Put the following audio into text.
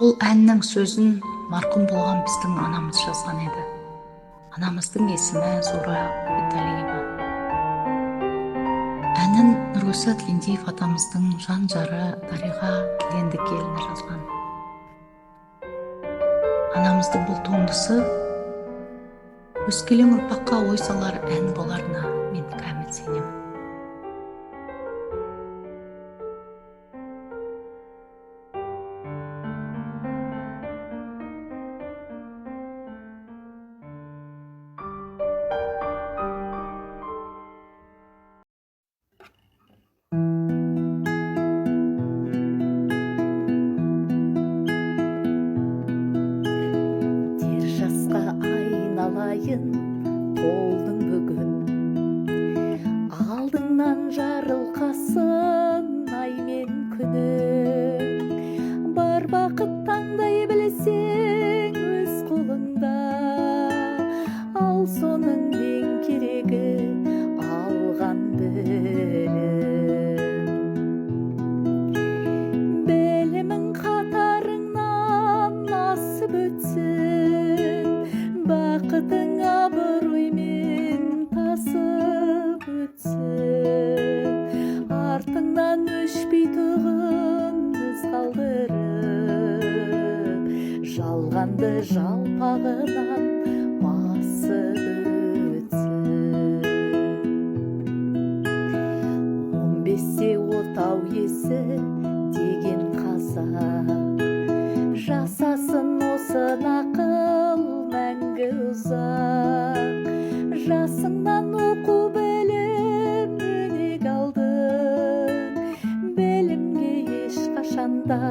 Бұл әннің сөзін марқұм болған біздің анамыз жазған еді. Анамыздың есімі Зура Үмбеталиева. Әнін Нұрғиса Тілендиев атамыздың жан жары Дариға Тілендікеліні жазған. Анамыздың бұл туындысы өскелең ұрпаққа ой салар ән боларына мен кәміл сенемін. Дер жасқа айналайын, толдың бүгін. Алдыңнан жарылқасын ай мен күнің. Бар бақыт таңдай білсең өз қолыңда. Ал соның ең керегі алған білім. Білімің қатарыңнан асып өтсін, бақытың абыроймен тасып өтсін. Артыңнан өшпейтұғын із қалдырып, жалғанды жалпағынан басып өтсін. 15-те отау иесі деген қазақ, жасасын осы нақыл мәңгі ұзақ. Жасыңнан оқу білім өнег алдың, білімге ешқашанда